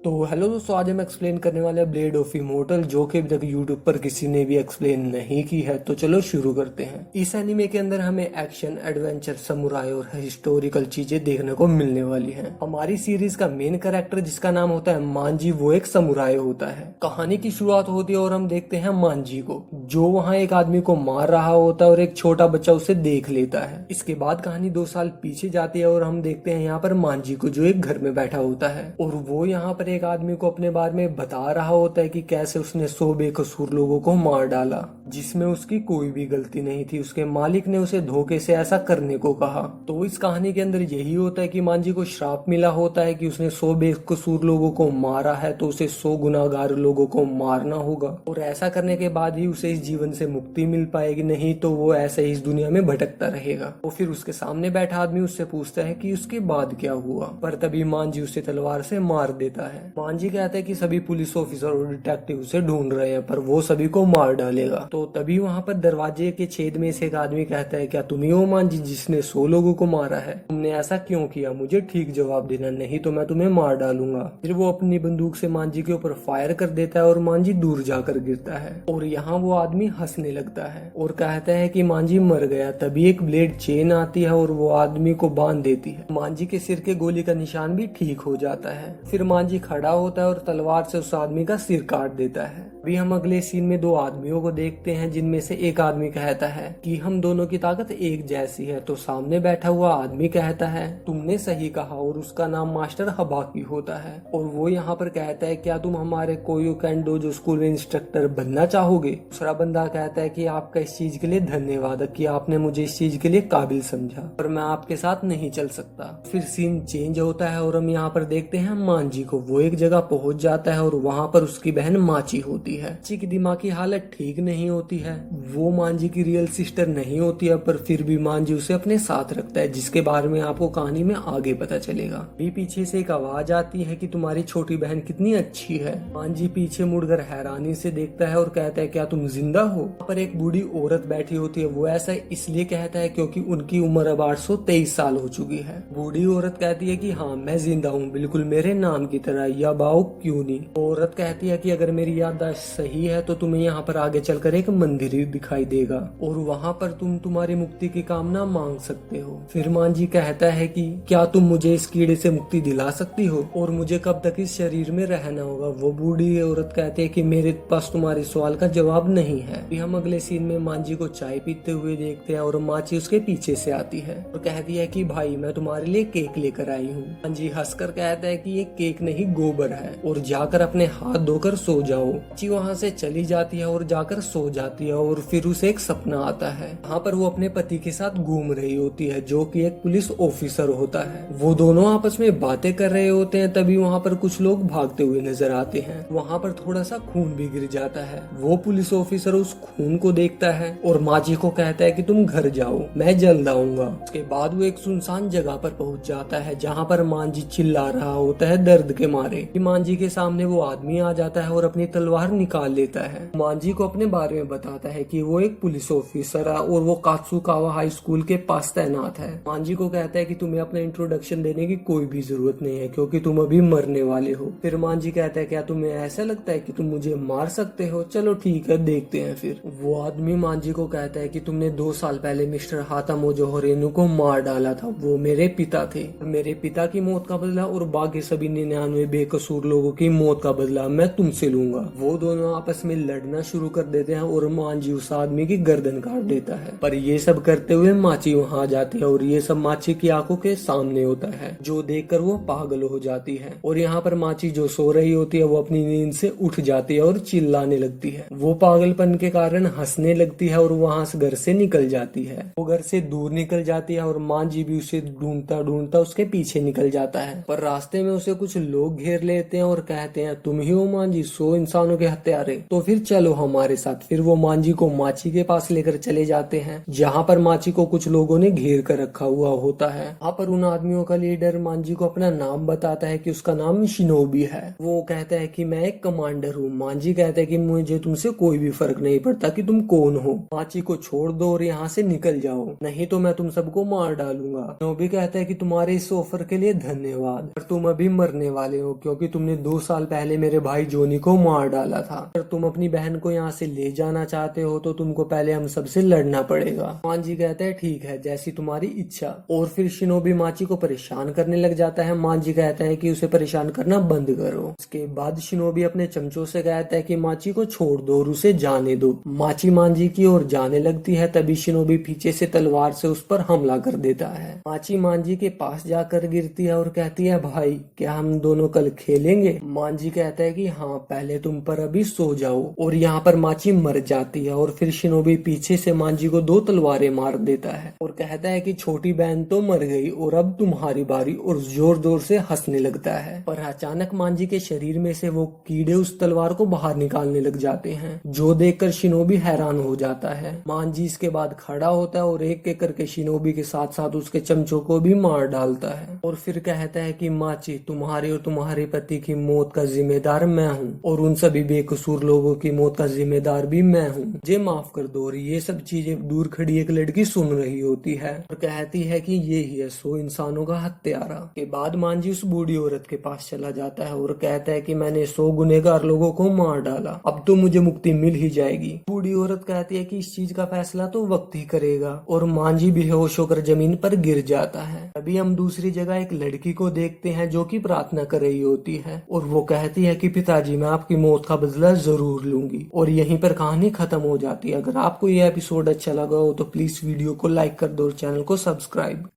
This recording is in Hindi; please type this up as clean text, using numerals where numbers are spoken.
तो हेलो दोस्तों, आज हम एक्सप्लेन करने वाले हैं ब्लेड ऑफ इमोर्टल, जो कि अभी तक यूट्यूब पर किसी ने भी एक्सप्लेन नहीं की है। तो चलो शुरू करते हैं। इस एनिमे के अंदर हमें एक्शन, एडवेंचर, समुराई और हिस्टोरिकल चीजें देखने को मिलने वाली हैं। हमारी सीरीज का मेन कैरेक्टर जिसका नाम होता है मांजी, वो एक समुराई होता है। कहानी की शुरुआत होती है और हम देखते हैं मांजी को, जो वहाँ एक आदमी को मार रहा होता है और एक छोटा बच्चा उसे देख लेता है। इसके बाद कहानी 2 साल पीछे जाती है और हम देखते हैं यहाँ पर मांजी को, जो एक घर में बैठा होता है और वो यहाँ पर एक आदमी को अपने बारे में बता रहा होता है कि कैसे उसने 100 बेकसूर लोगों को मार डाला, जिसमें उसकी कोई भी गलती नहीं थी। उसके मालिक ने उसे धोखे से ऐसा करने को कहा। तो इस कहानी के अंदर यही होता है कि मांजी को श्राप मिला होता है कि उसने 100 बेकसूर लोगों को मारा है, तो उसे 100 गुनाहगार लोगों को मारना होगा और ऐसा करने के बाद ही उसे इस जीवन से मुक्ति मिल पाएगी, नहीं तो वो ऐसे ही इस दुनिया में भटकता रहेगा। तो फिर उसके सामने बैठा आदमी उससे पूछता है कि उसके बाद क्या हुआ, पर तभी मांजी उसे तलवार से मार देता है। मांजी कहता है कि सभी पुलिस ऑफिसर और डिटेक्टिव उसे ढूंढ रहे हैं, पर वो सभी को मार डालेगा। तो तभी वहाँ पर दरवाजे के छेद में से एक आदमी कहता है, क्या तुम ही हो मांजी जिसने 100 लोगों को मारा है? तुमने ऐसा क्यों किया? मुझे ठीक जवाब देना, नहीं तो मैं तुम्हें मार डालूंगा। फिर वो अपनी बंदूक से मांजी के ऊपर फायर कर देता है और मांजी दूर जाकर गिरता है और यहाँ वो आदमी हंसने लगता है और कहता है कि मांजी मर गया। तभी एक ब्लेड चेन आती है और वो आदमी को बांध देती है। मांजी के सिर के गोली का निशान भी ठीक हो जाता है। फिर मांजी खड़ा होता है और तलवार से उस आदमी का सिर काट देता है। अभी हम अगले सीन में 2 आदमियों को देखते हैं, जिनमें से एक आदमी कहता है कि हम दोनों की ताकत एक जैसी है। तो सामने बैठा हुआ आदमी कहता है तुमने सही कहा, और उसका नाम मास्टर हबाकी होता है। और वो यहाँ पर कहता है क्या तुम हमारे कोयोकैन डोजो स्कूल में इंस्ट्रक्टर बनना चाहोगे? दूसरा बंदा कहता है कि आपका इस चीज के लिए धन्यवाद कि आपने मुझे इस चीज के लिए काबिल समझा, पर मैं आपके साथ नहीं चल सकता। फिर सीन चेंज होता है और हम यहाँ पर देखते हैं मांजी को। वो एक जगह पहुंच जाता है और वहाँ पर उसकी बहन माची होती है। माची की दिमाग की हालत ठीक नहीं होती है। वो मांजी की रियल सिस्टर नहीं होती है, पर फिर भी मांजी उसे अपने साथ रखता है, जिसके बारे में आपको कहानी में आगे पता चलेगा। भी पीछे से एक आवाज आती है कि तुम्हारी छोटी बहन कितनी अच्छी है। मांजी पीछे मुड़कर हैरानी से देखता है और कहता है क्या तुम जिंदा हो? पर एक बूढ़ी औरत बैठी होती है। वो ऐसा इसलिए कहता है क्योंकि उनकी उम्र अब 823 साल हो चुकी है। बूढ़ी औरत कहती है कि हाँ मैं जिंदा हूँ, बिल्कुल मेरे नाम की तरह, या बाओ क्यों नहीं। औरत कहती है कि अगर मेरी याददाश्त सही है तो तुम्हें यहाँ पर आगे चलकर एक मंदिर दिखाई देगा और वहाँ पर तुम तुम्हारी मुक्ति की कामना मांग सकते हो। फिर मांजी कहता है कि क्या तुम मुझे इस कीड़े से मुक्ति दिला सकती हो और मुझे कब तक इस शरीर में रहना होगा? वो बूढ़ी औरत कहती है कि मेरे पास तुम्हारे सवाल का जवाब नहीं है। फिर हम अगले सीन में मांजी को चाय पीते हुए देखते हैं और माची उसके पीछे से आती है और कहती है कि भाई मैं तुम्हारे लिए केक लेकर आई हूँ। मांजी हंसकर कहता है कि ये केक नहीं गोबर है और जाकर अपने हाथ धोकर सो जाओ। माची वहाँ से चली जाती है और जाकर सो जाती है और फिर उसे एक सपना आता है। यहाँ पर वो अपने पति के साथ घूम रही होती है, जो कि एक पुलिस ऑफिसर होता है। वो दोनों आपस में बातें कर रहे होते हैं। तभी वहाँ पर कुछ लोग भागते हुए नजर आते हैं। वहाँ पर थोड़ा सा खून भी गिर जाता है। वो पुलिस ऑफिसर उस खून को देखता है और माची को कहता है कि तुम घर जाओ, मैं जल्द आऊंगा। उसके बाद वो एक सुनसान जगह पर पहुंच जाता है, जहाँ पर मांजी चिल्ला रहा होता है दर्द के मारे। मांजी के सामने वो आदमी आ जाता है और अपनी तलवार निकाल लेता है। मांजी को अपने बारे में बताता है कि वो एक पुलिस ऑफिसर है और वो कात्सुकावा हाई स्कूल के पास तैनात है। मांजी को कहता है कि तुम्हें अपना इंट्रोडक्शन देने की कोई भी जरूरत नहीं है, क्योंकि तुम अभी मरने वाले हो। फिर मांजी कहता है क्या तुम्हें ऐसा लगता है कि तुम मुझे मार सकते हो? चलो ठीक है, देखते हैं। फिर वो आदमी मांजी को कहता है कि तुमने 2 साल पहले मिस्टर हातामोजो होरेनु को मार डाला था। वो मेरे पिता थे। मेरे पिता की मौत का बदला और बाकी सभी 99 बेकसूर लोगों की मौत का बदला मैं तुमसे लूंगा। वो दोनों आपस में लड़ना शुरू कर देते हैं और मांजी उस आदमी की गर्दन काट देता है। पर ये सब करते हुए माची वहाँ आ जाती है और ये सब माची की आंखों के सामने होता है, जो देखकर वो पागल हो जाती है। और यहाँ पर माची जो सो रही होती है वो अपनी नींद से उठ जाती है और चिल्लाने लगती है। वो पागलपन के कारण हंसने लगती है और वहाँ से घर से निकल जाती है। वो घर से दूर निकल जाती है और मांजी भी उसे ढूंढता ढूंढता उसके पीछे निकल जाता है। पर रास्ते में उसे कुछ लोग घेर लेते हैं और कहते हैं तुम ही हो मांजी, 100 इंसानों के हत्यारे, तो फिर चलो हमारे साथ। फिर वो मांजी को माची के पास लेकर चले जाते हैं, जहाँ पर माची को कुछ लोगों ने घेर कर रखा हुआ होता है। वहाँ पर उन आदमियों का लीडर मांजी को अपना नाम बताता है कि उसका नाम शिनोबी है। वो कहता है कि मैं एक कमांडर हूँ। मांजी कहता है कि मुझे तुमसे कोई भी फर्क नहीं पड़ता कि तुम कौन हो। माची को छोड़ दो और यहाँ से निकल जाओ, नहीं तो मैं तुम सबको मार डालूंगा। शिनोबी कहता है कि तुम्हारे इस ऑफर के लिए धन्यवाद, पर तुम अभी मरने वाले हो, क्योंकि तुमने 2 साल पहले मेरे भाई जोनी को मार डाला था। अगर तुम अपनी बहन को यहाँ से ले जाना चाहते हो तो तुमको पहले हम सबसे लड़ना पड़ेगा। मांजी कहता है ठीक है, जैसी तुम्हारी इच्छा। और फिर शिनोबी माची को परेशान करने लग जाता है। मांजी कहता है कि उसे परेशान करना बंद करो। इसके बाद शिनोबी अपने चमचों से कहता है कि माची को छोड़ दो और उसे जाने दो। माची मांजी की ओर जाने लगती है, तभी शिनोबी पीछे से तलवार से उस पर हमला कर देता है। माची मांजी के पास जाकर गिरती है और कहती है भाई क्या हम दोनों कल खेलेंगे। मांजी कहता है कि हाँ, पहले तुम पर अभी सो जाओ। और यहाँ पर माची मर जाती है और फिर शिनोबी पीछे से मांजी को 2 तलवारें मार देता है और कहता है कि छोटी बहन तो मर गई और अब तुम्हारी बारी, और जोर जोर से हंसने लगता है। पर अचानक मांजी के शरीर में से वो कीड़े उस तलवार को बाहर निकालने लग जाते हैं, जो देखकर शिनोबी हैरान हो जाता है। मांजी इसके बाद खड़ा होता है और एक एक करके शिनोबी के साथ साथ उसके चमचों को भी मार डालता है और फिर कहता है कि माची, तुम्हारी और तुम्हारे पति की मौत का जिम्मेदार मैं हूँ और उन सभी बेकसूर लोगों की मौत का जिम्मेदार भी मैं हूँ, मुझे माफ कर दो। और ये सब चीजें दूर खड़ी एक लड़की सुन रही होती है और कहती है कि ये ही है 100 इंसानों का हत्यारा। के बाद मांजी उस बूढ़ी औरत के पास चला जाता है और कहता है कि मैंने 100 गुनहगार लोगों को मार डाला, अब तो मुझे मुक्ति मिल ही जाएगी। बूढ़ी औरत कहती है कि इस चीज का फैसला तो वक्त ही करेगा और मांजी बेहोश होकर जमीन पर गिर जाता है। अभी हम दूसरी जगह एक लड़की को देखते हैं जो कि प्रार्थना कर रही होती है और वो कहती है कि पिताजी, मैं आपकी मौत का बदला जरूर लूंगी। और यहीं पर कहानी खत्म हो जाती है। अगर आपको ये एपिसोड अच्छा लगा हो तो प्लीज वीडियो को लाइक कर दो और चैनल को सब्सक्राइब।